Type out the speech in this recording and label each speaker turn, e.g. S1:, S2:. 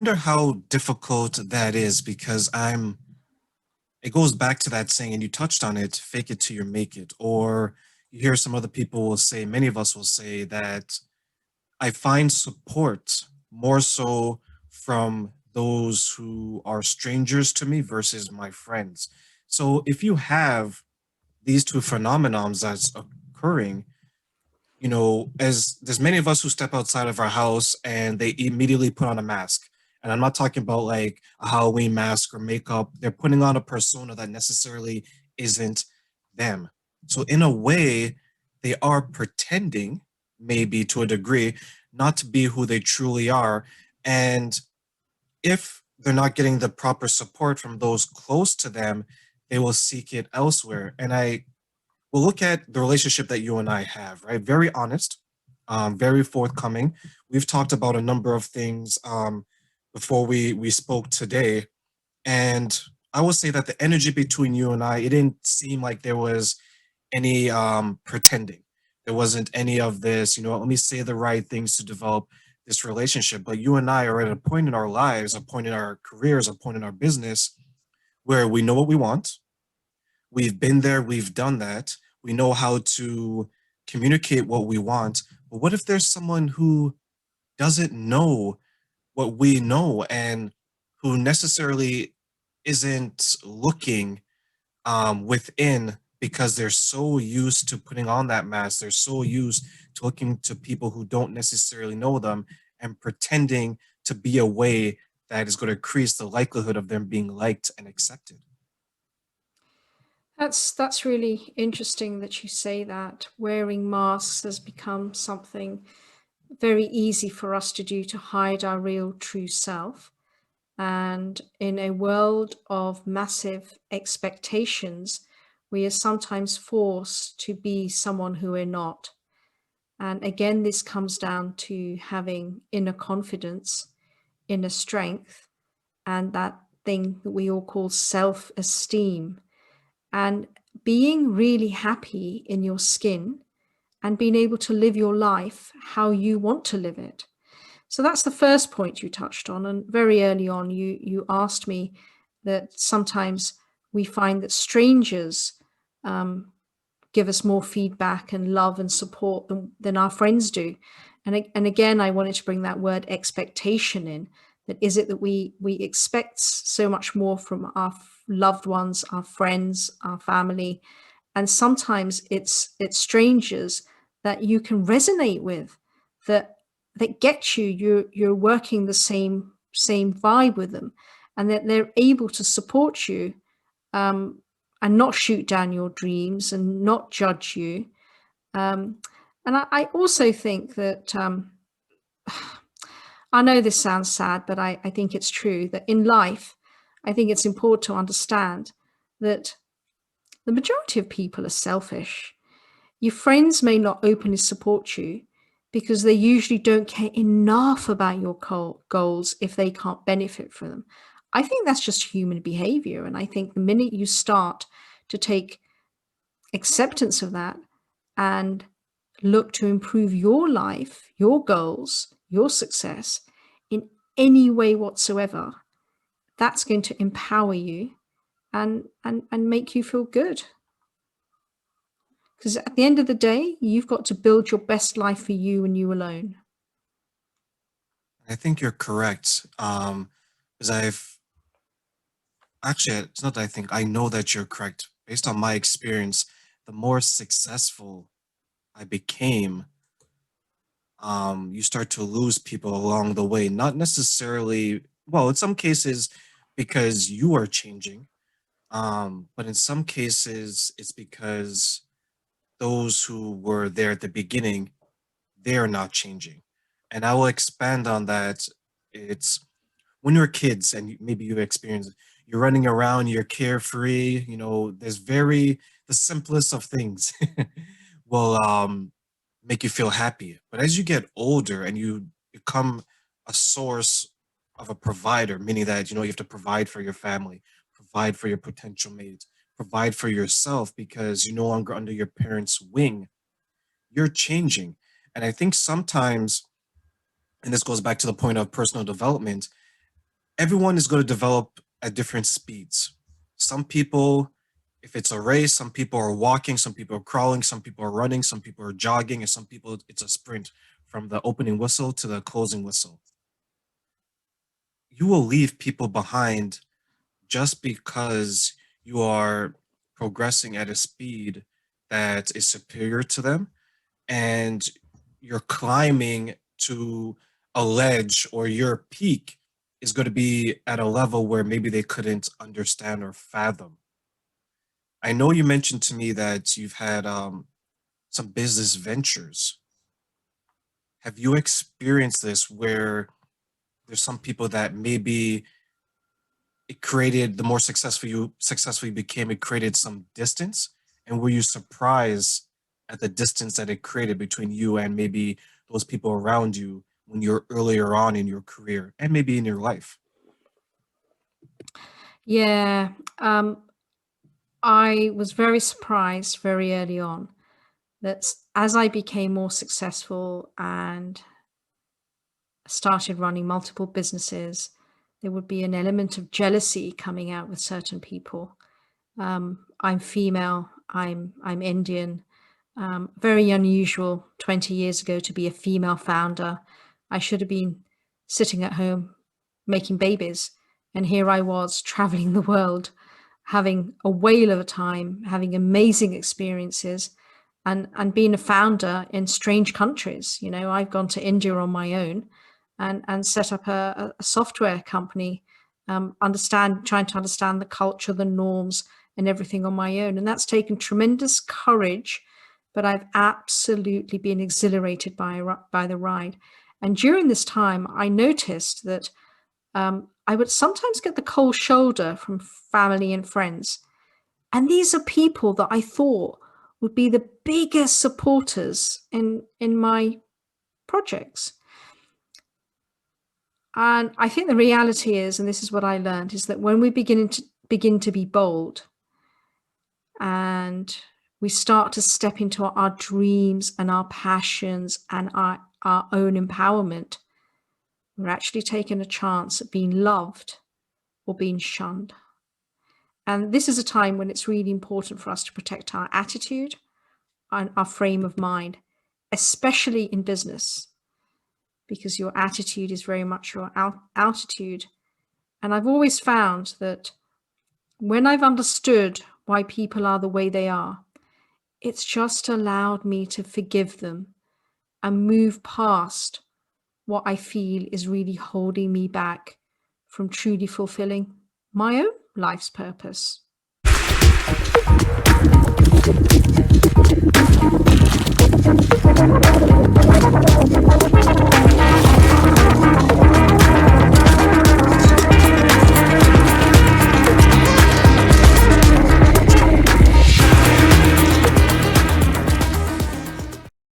S1: wonder how difficult that is because it goes back to that saying, and you touched on it, fake it till you make it. Or you hear some other people will say, many of us will say that I find support more so from those who are strangers to me versus my friends. So if you have these two phenomenons that's occurring, as there's many of us who step outside of our house and they immediately put on a mask. And I'm not talking about like a Halloween mask or makeup. They're putting on a persona that necessarily isn't them. So in a way, they are pretending, maybe to a degree, not to be who they truly are. And if they're not getting the proper support from those close to them, they will seek it elsewhere. And I will look at the relationship that you and I have, right? Very honest, very forthcoming. We've talked about a number of things before we spoke today, and I will say that the energy between you and I, it didn't seem like there was any pretending. There wasn't any of this, let me say the right things to develop this relationship. But you and I are at a point in our lives, a point in our careers, a point in our business where we know what we want. We've been there, we've done that. We know how to communicate what we want. But what if there's someone who doesn't know what we know and who necessarily isn't looking within because they're so used to putting on that mask? They're so used to looking to people who don't necessarily know them and pretending to be a way that is going to increase the likelihood of them being liked and accepted.
S2: That's really interesting that you say that. Wearing masks has become something very easy for us to do to hide our real true self. And in a world of massive expectations, we are sometimes forced to be someone who we're not. And again, this comes down to having inner confidence, inner strength, and that thing that we all call self esteem. And being really happy in your skin and being able to live your life how you want to live it. So that's the first point you touched on. And very early on, you asked me that sometimes we find that strangers um, give us more feedback and love and support than our friends do. And again, I wanted to bring that word expectation in. That is it that we expect so much more from our loved ones, our friends, our family, and sometimes it's strangers that you can resonate with, that get you. You're working the same vibe with them, and that they're able to support you, um, and not shoot down your dreams and not judge you. Um, and I also think that I know this sounds sad, but I think it's true that in life, I think it's important to understand that the majority of people are selfish. Your friends may not openly support you because they usually don't care enough about your goals if they can't benefit from them. I think that's just human behavior. And I think the minute you start to take acceptance of that and look to improve your life, your goals, your success in any way whatsoever, that's going to empower you and make you feel good. Because at the end of the day, you've got to build your best life for you and you alone.
S1: I think you're correct. Because I've actually, it's not that I think, I know that you're correct. Based on my experience, the more successful I became, you start to lose people along the way. Not necessarily, well, in some cases, because you are changing, but in some cases, it's because those who were there at the beginning, they are not changing. And I will expand on that. It's when you're kids and maybe you've experienced it, you're running around, you're carefree, there's the simplest of things will make you feel happy. But as you get older and you become a source of a provider, meaning that, you have to provide for your family, provide for your potential mate, provide for yourself because you're no longer under your parents' wing, you're changing. And I think sometimes, and this goes back to the point of personal development, everyone is going to develop at different speeds. Some people, if it's a race, some people are walking, some people are crawling, some people are running, some people are jogging, and some people it's a sprint from the opening whistle to the closing whistle. You will leave people behind just because you are progressing at a speed that is superior to them, and you're climbing to a ledge, or your peak is going to be at a level where maybe they couldn't understand or fathom. I know you mentioned to me that you've had some business ventures. Have you experienced this where there's some people that maybe it created, the more successful you became, it created some distance? And were you surprised at the distance that it created between you and maybe those people around you when you're earlier on in your career and maybe in your life?
S2: Yeah, I was very surprised very early on that as I became more successful and started running multiple businesses, there would be an element of jealousy coming out with certain people. I'm female. I'm Indian. Very unusual 20 years ago to be a female founder. I should have been sitting at home making babies, and here I was traveling the world, having a whale of a time, having amazing experiences, and being a founder in strange countries. You know, I've gone to India on my own and set up a software company, trying to understand the culture, the norms, and everything on my own. And that's taken tremendous courage, but I've absolutely been exhilarated by the ride. And during this time, I noticed that I would sometimes get the cold shoulder from family and friends. And these are people that I thought would be the biggest supporters in my projects. And I think the reality is, and this is what I learned, is that when we begin to be bold and we start to step into our dreams and our passions and our own empowerment, we're actually taking a chance at being loved or being shunned. And this is a time when it's really important for us to protect our attitude and our frame of mind, especially in business, because your attitude is very much your altitude. And I've always found that when I've understood why people are the way they are, it's just allowed me to forgive them and move past what I feel is really holding me back from truly fulfilling my own life's purpose.